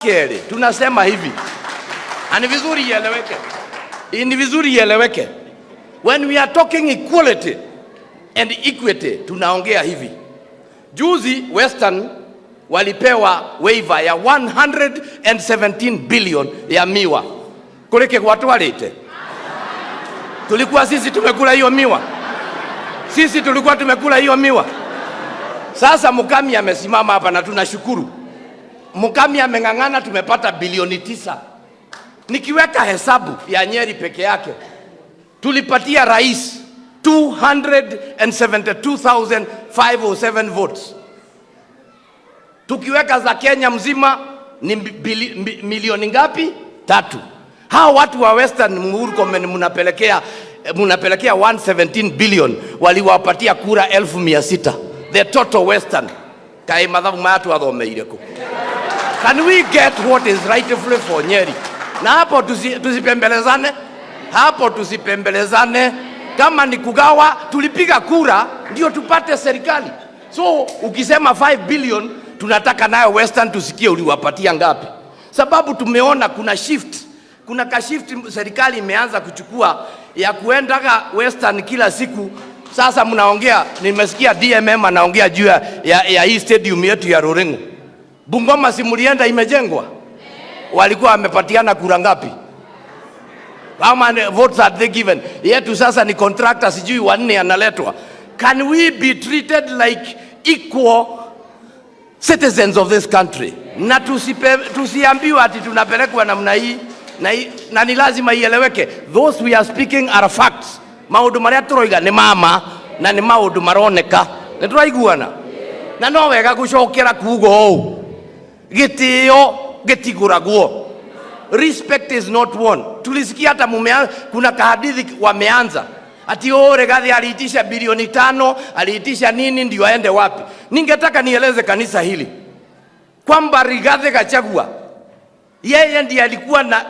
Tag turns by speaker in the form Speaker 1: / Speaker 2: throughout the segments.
Speaker 1: Kere, tunasema hivi. Ni vizuri ieleweke. Ni vizuri ieleweke. When we are talking equality and equity, tunaongea hivi. Juzi Western walipewa waiver ya 117 billion ya miwa. Kuleke kwa watu walete. Tulikuwa sisi tumekula hiyo miwa. Sisi tulikuwa tumekula hiyo miwa. Sasa Mukami amesimama hapa na tunashukuru. Mukami ameng'ang'ana, tumepata bilioni 9. Nikiweka hesabu ya Nyeri peke yake, tulipatia rais 272,507 votes. Tukiweka za Kenya mzima ni milioni ngapi? 3. Hao watu wa Western Murkomen munapelekea 117 billion, waliwapatia kura 600,000. The total Western. Kai madhabu matu adhomeire ko. Can we get what is rightfully for Nyeri? Na hapo tusipembelezane. Hapo tusipembelezane. Kama ni kugawa, tulipiga kura ndio tupate serikali. So ukisema 5 billion tunataka nayo Western tusikie uliwapatia ngapi. Sababu tumeona kuna shift. Kuna ka shift serikali imeanza kuchukua ya kuendaga Western kila siku. Sasa mnaongea, nimesikia DMM anaongea juu ya hii stadium yetu ya Rorengo. Bungoma si mulienda imejengwa? Walikuwa wamepatiana kura ngapi? How many votes are they given? Yetu sasa ni contractor sijui 4 analetwa. Can we be treated like equal citizens of this country? Na tusiambiwe ati tunapelekwa namna hii na ni lazima ieleweke. Those we are speaking are facts. Maundu maria turoiga ni mama na ni maundu maroneka. Nituraiguana. Na no wega gucokera kugo ou. Gitio gitiguragwo. Respect is not won. Tulisikia hata kuna kahadithi wameanza. Ati Rigathi aliitisha bilioni 5, aliitisha nini ndio aende wapi? Ningetaka nieleze kanisa hili kwamba Rigathi Gachagua yeye ndiye alikuwa na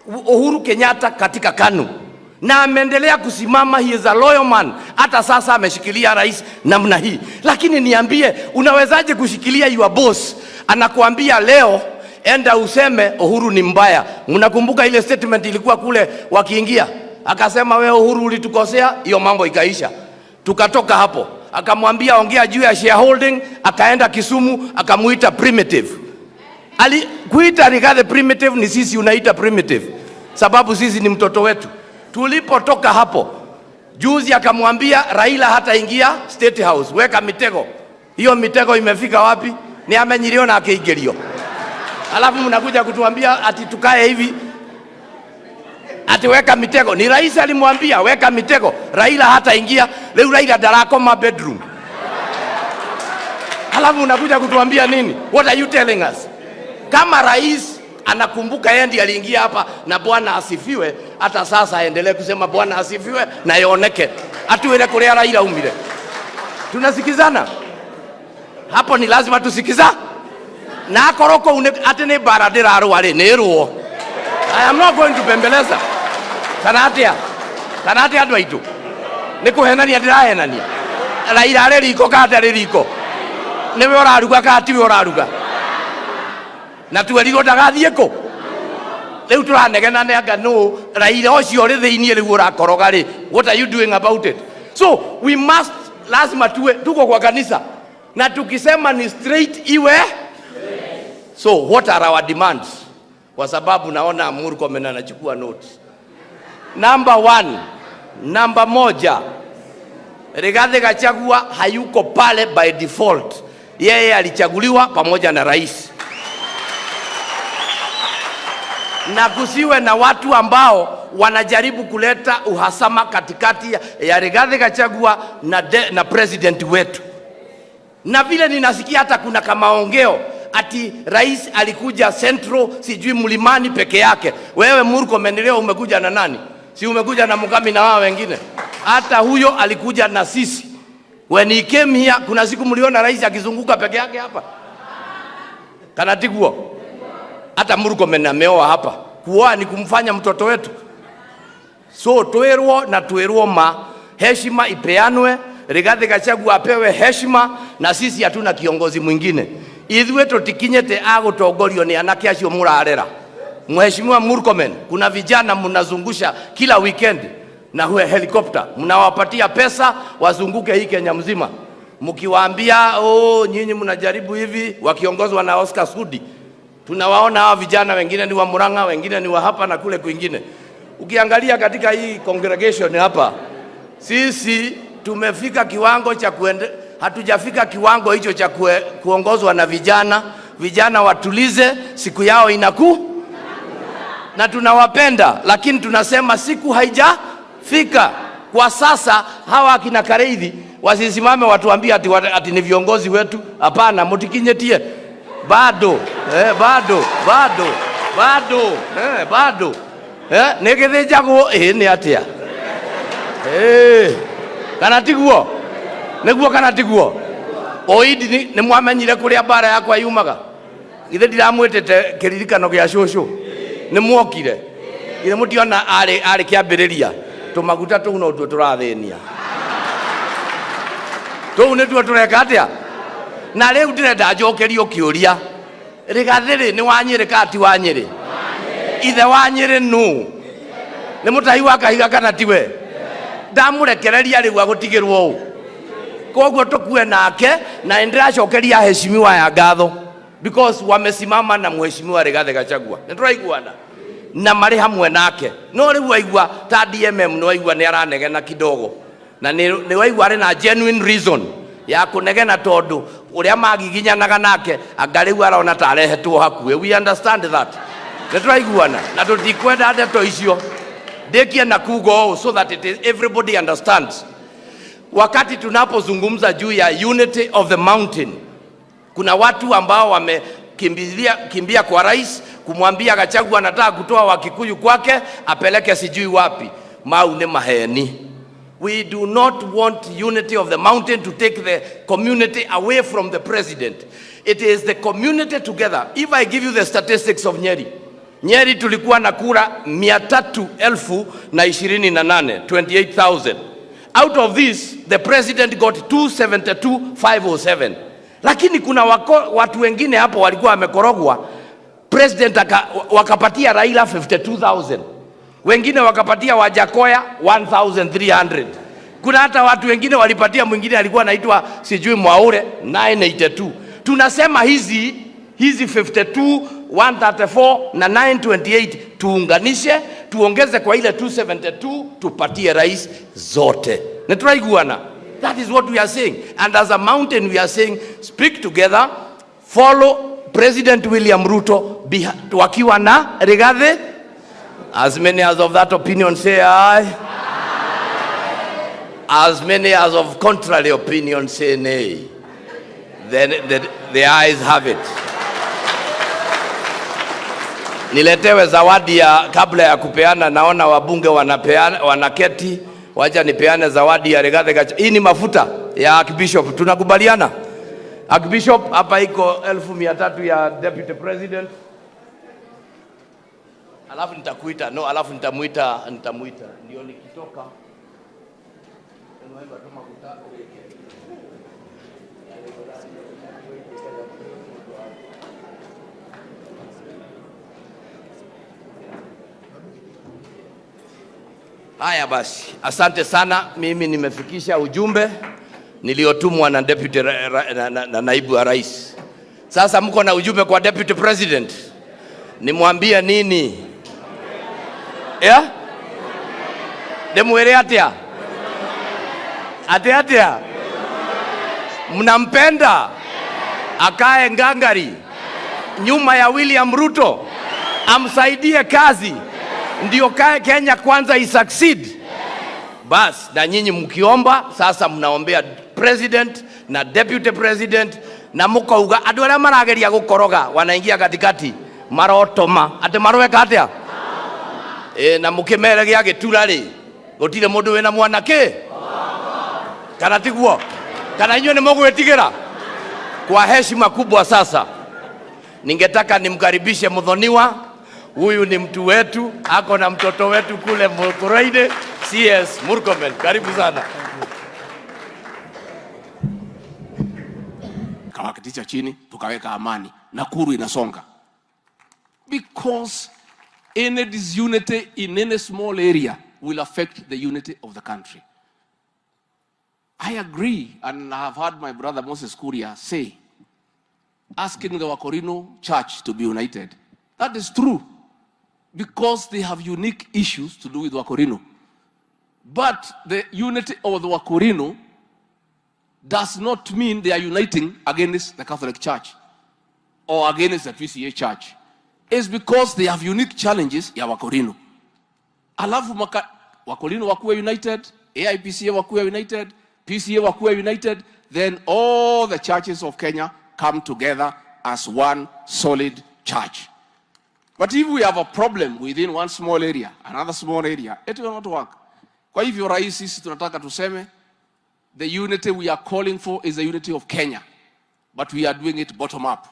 Speaker 1: Uhuru Kenyatta katika KANU na ameendelea kusimama. He is a loyal man. Hata sasa ameshikilia rais namna hii. Lakini niambie, unawezaje kushikilia your boss anakuambia leo enda useme Uhuru ni mbaya? Mnakumbuka ile statement ilikuwa kule wakiingia, akasema wewe Uhuru ulitukosea, hiyo mambo ikaisha. Tukatoka hapo, akamwambia ongea juu ya shareholding, akaenda Kisumu akamuita primitive. Kuita Rigathi primitive ni sisi unaita primitive, sababu sisi ni mtoto wetu. Tulipotoka hapo, juzi akamwambia Raila hata ingia State House, weka mitego. Hiyo mitego imefika wapi? Ni amenyilio na akeigelio. Alafu mnakuja kutuambia ati tukae hivi, ati weka mitego. Ni rais alimwambia weka mitego, Raila hata ingia. Leo Raila darakoma bedroom. Alafu mnakuja kutuambia nini? What are you telling us? Kama rais anakumbuka yeye ndiye aliingia hapa na Bwana asifiwe, hata sasa aendelee kusema Bwana asifiwe na ioneke. Atuele kulea Raila umile. Tunasikizana? Hapo ni lazima tusikiza. Na akoroko atene baradera arwale neruo. I am not going to bembeleza. Kanatia dwaitu. Nikuhenania ndirahenania. Raila riko kata riko. Niwe oraruga kati we oraruga. Na tuwerigo ndagathieko. Leu turanegena nega no Raila ocio ri thiini ri urakoroga ri. What are you doing about it? So we must lazima tuko kwa kanisa na tukisema ni straight iwe. So what are our demands? Kwa sababu naona Murkomen anachukua notes. Number 1, Rigathi Gachagua hayuko pale by default. Yeye alichaguliwa pamoja na rais. Na kusiwe na watu ambao wanajaribu kuleta uhasama katikati ya Rigathi Gachagua na president wetu. Na vile ninasikia hata kuna kama ongeo ati rais alikuja Central sijui Mlimani peke yake. Wewe Murkomen leo umekuja na nani? Si umekuja na Mukami na wao wengine? Hata huyo alikuja na sisi. When he came here, kuna siku mliona rais akizunguka peke yake hapa? Kanatiguo. Hata Murkomen ameoa hapa. Kuoa ni kumfanya mtoto wetu. So tuerwo heshima ipeanwe. Rigathi Gachagua apewe heshima na sisi hatuna kiongozi mwingine. Ithuĩ tũtikinyĩte agũtongorio ni anake acio mũrarera. Mheshimiwa Murkomen, kuna vijana mnazungusha kila weekend na helikopta, mnawapatia pesa wazunguke hii Kenya mzima, mkiwaambia nyinyi mnajaribu hivi, wakiongozwa na Oscar Sudi. Tunawaona hawa vijana, wengine ni wa Murang'a, wengine ni wa hapa na kule kwingine. Ukiangalia katika hii congregation hapa, sisi tumefika kiwango cha hatujafika kiwango hicho cha kuongozwa na vijana. Vijana watulize, siku yao na tunawapenda, lakini tunasema siku haijafika. Kwa sasa hawa akina Kareithi wasisimame watuambie ati ni viongozi wetu. Hapana, mutikinyetie bado negethejagwo ni atia kana tiguo neguo kana tiguo. Oidi ni mwamenyire kuria bara yakwa yumaga, ithe ndiramwitete kiririkano gya shosho ni mwokire ile mutiona ari kiambiriria tumaguta tu no turathenia tu ne tu tureka atia na riu ndirenda njokerio kiuria rigathiri ni wanyire kati wanyire ithe wanyire nu ni mutahi wa kahiga kana tiwe ndamurekereria riu agutigirwo u koguo tukue nake na ndiracokeria heshimiwa ya ngatho because wamesimama na mheshimiwa Rigathi Gachagua nituraiguana na mari hamwe nake. No riu waigua ta DMM no waigua ni aranegena kidogo na ni waigua ari na genuine reason ya kunegena tondu uria magiginyanaga nake angariu arona ta arehetwo hakuhe. We understand that. Nituraiguana na tutikwenda ndeto icio ndekie na kugo so that everybody understands. Wakati tunapozungumza juu ya unity of the mountain, kuna watu ambao wamekimbia kwa rais kumwambia Gachagua anataka kutoa Wakikuyu kwake apeleke sijui wapi. Mau ni maheni. We do not want unity of the mountain to take the community away from the president. It is the community together. If I give you the statistics of Nyeri tulikuwa na kura 300,028, 28,000. Out of this, the president got 272,507. Lakini kuna watu wengine hapo walikuwa wamekorogwa. President wakapatia Raila 52,000. Wengine wakapatia Wajakoya 1,300. Kuna hata watu wengine walipatia mwingine alikuwa anaitwa sijui Mwaure 982. Tunasema hizi 52, 134 na 928 tuunganishe, tuongeze kwa ile 272 tupatie rais zote. Neturaiguana. That is what we are saying. And as a mountain we are saying speak together, follow President William Ruto wakiwa na Rigathi. As many as of that opinion say aye. As many as of contrary opinion say nay. Then the ayes have it. Niletewe zawadi ya kabla ya kupeana, naona wabunge wanaketi. Wacha nipeane zawadi ya Rigathi Gachagua. Hii ni mafuta ya Archbishop. Tunakubaliana? Archbishop hapa iko 1,300 ya Deputy President. Alafu nitakuita. No, alafu nitamuita ndio nikitoka. Haya basi, asante sana. Mimi nimefikisha ujumbe niliotumwa na deputy na naibu wa rais. Sasa mko na ujumbe kwa Deputy President. Nimwambie nini? Demwere atia? Atia? Mnampenda? Akae ngangari nyuma ya William Ruto, amsaidie kazi, ndio Kenya kwanza succeed. Bas, na nyinyi mkiomba sasa mnaombea president na deputy president, na mukauga andu aria marageria gukoroga wanaingia katikati marotoma ate marweka atia na mukimere gia gitura ri gutire mundu wina mwanake kana tiguo kana inywe ni mugwitigira. Kwa heshima kubwa sasa ningetaka nimkaribishe Muthoniwa. Huyu ni mtu wetu, ako na mtoto wetu kule Mukurweini, CS Murkomen. Karibu sana.
Speaker 2: tukaketisha chini, tukaweka amani. Nakuru inasonga. Because any disunity in any small area will affect the unity of the country. I agree, and I have heard my brother Moses Kuria say, asking the Wakorino church to be united. That is true, because they have unique issues to do with Wakorino. But the unity of the Wakorino does not mean they are uniting against the Catholic Church or against the PCA Church. It's because they have unique challenges ya Wakorino. Alafu Wakorino wakuwe united, AIPCA wakuwe united, PCA wakuwe united, then all the churches of Kenya come together as one solid church. But if we have a problem within one small area, another small area, it will not work. Kwa hivyo rais, sisi tunataka tuseme, the unity we are calling for is the unity of Kenya, but we are doing it bottom up.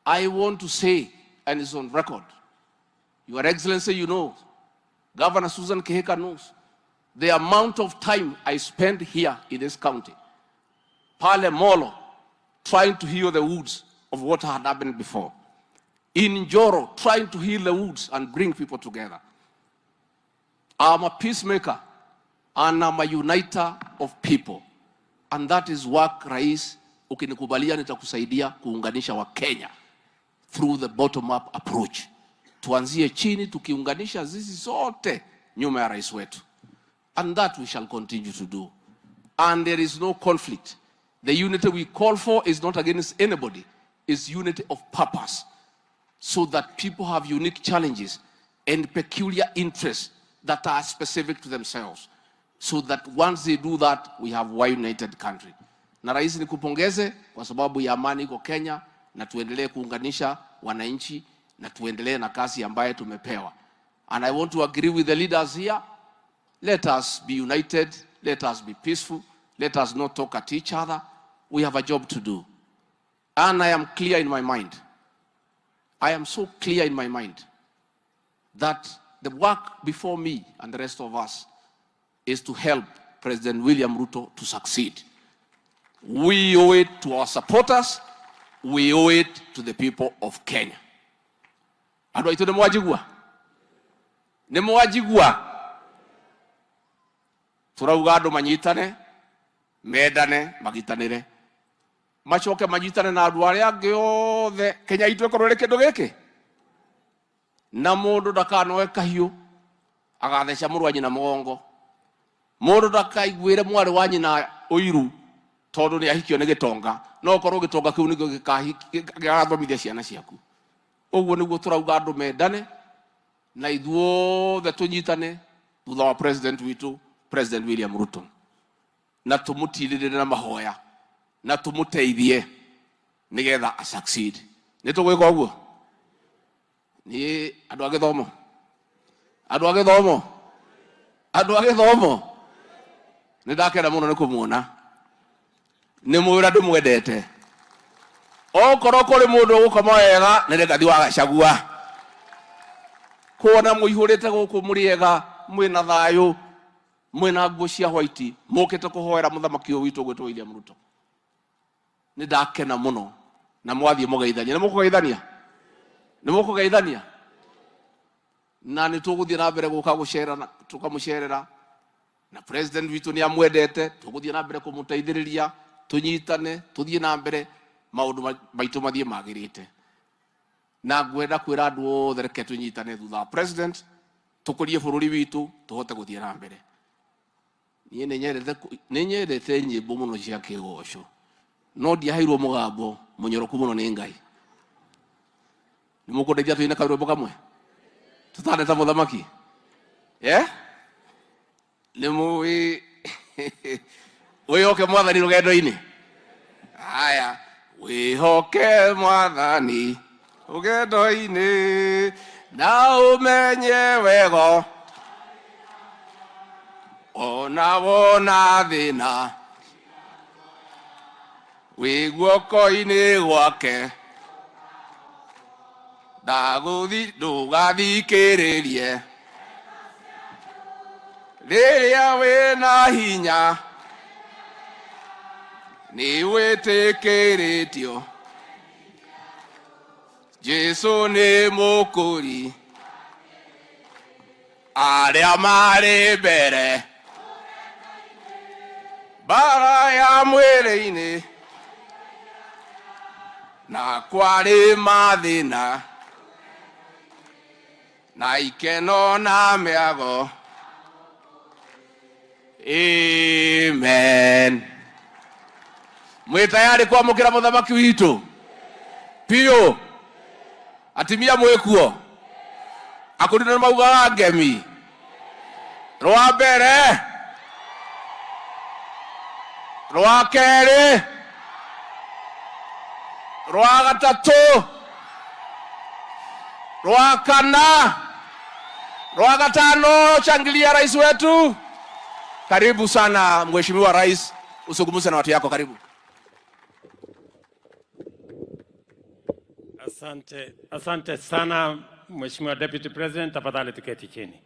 Speaker 2: I want to say, and it's on record, Your Excellency, you know, Governor Susan Kihika knows, the amount of time I spent here in this county, Pale Molo, trying to heal the wounds of what had happened before. In Njoro, trying to heal the wounds and bring people together. I'm a peacemaker and I'm a uniter of people. And that is work, Rais, ukinikubalia nitakusaidia kuunganisha wa Kenya through the bottom-up approach. Tuanzie chini, tukiunganisha zizi zote nyuma ya rais wetu. And that we shall continue to do. And there is no conflict. The unity we call for is not against anybody. It's unity of purpose. So that people have unique challenges and peculiar interests that are specific to themselves. So that once they do that, we have one united country. Na rais, nikupongeze kwa sababu ya amani iko Kenya, na tuendelee kuunganisha wananchi, na tuendelee na kazi ambayo tumepewa. And I want to agree with the leaders here. Let us be united. Let us be peaceful. Let us not talk at each other. We have a job to do. And I am clear in my mind. I am so clear in my mind that the work before me and the rest of us is to help President William Ruto to succeed. We owe it to our supporters. We owe it to the people of Kenya. Ado ito nemwajigua. Nemwajigua. Turauga manyitane, medane, magitanire. Machoke manyitane na andu aria angi othe Kenya itu ekorwo ri kindu giki. Na mundu ndakanoe kahiu agatheca muru wa nyina mugongo. Mundu ndakaiguire mwari wa nyina uiru tondu ni ahikio ni gitonga. No korwo gitonga kiu nigio gikathomithia ciana ciaku. Uguo niguo turauga andu mendane na ithuothe tunyitane thutha wa president witu President William Ruto, na tumutirire na mahoya, na tumuteithie nigetha a succeed. Nitugwika uguo? Ni andu a githomo, andu a githomo, andu a githomo. Nindakena muno nikumuona, ni mwira ndimwendete. Okorwo kuri mundu gukoma wega nirengathi wa Gachagua, kuona muihurite guku muriega mwina thayu, mwina nguo cia white, mukite kuhoera muthamaki witu gwitwo William Ruto. Nindakena muno na mwathie mugeithania. Ni mukugeithania? Ni mukugeithania? Na nituguthie na mbere guka gucerera, tukamucerera, na president witu ni amwendete, tuguthie na mbere kumuteithiriria, tunyitane, tuthie na mbere maundu maitu mathie magirite. Na ngwenda kwira andu othe reke tunyitane thutha president, tukurie bururi witu, tuhote guthie na mbere. Ninyendete nyimbo muno cia kigoco, no ndiaheirwo mugambo munyoroku muno ni Ngai. Nimukundeithia tuine karwimbo kamwe tutandeta muthamaki? Nimuwi wihoke mwathani rugendo-ini. Haya, wihoke mwathani rugendo-ini na umenye wego ona wona thina wi guoko-ini gwake ndugathikiririe riria wina hinya ni wĩtĩkĩrĩtio Jesu nĩ mũkũri arĩa marĩ mbere bara ya mwĩrĩ-inĩ na kwarĩ mathĩna na ikeno na mĩago. Amen. Mwĩ tayari kwamũkĩra mũthamaki witũ piũ? Atimia mwĩ kuo? Akũrinũ nĩ maugaga ngemi? Rwa mbere, rwa kerĩ, rwa gatatũ, rwa kana, rwa gatano. Shangilia rais wetu. Karibu sana Mheshimiwa Rais, usungumze na watu yako. Karibu.
Speaker 3: Asante sana Mheshimiwa Deputy President, tafadhali tuketi chini.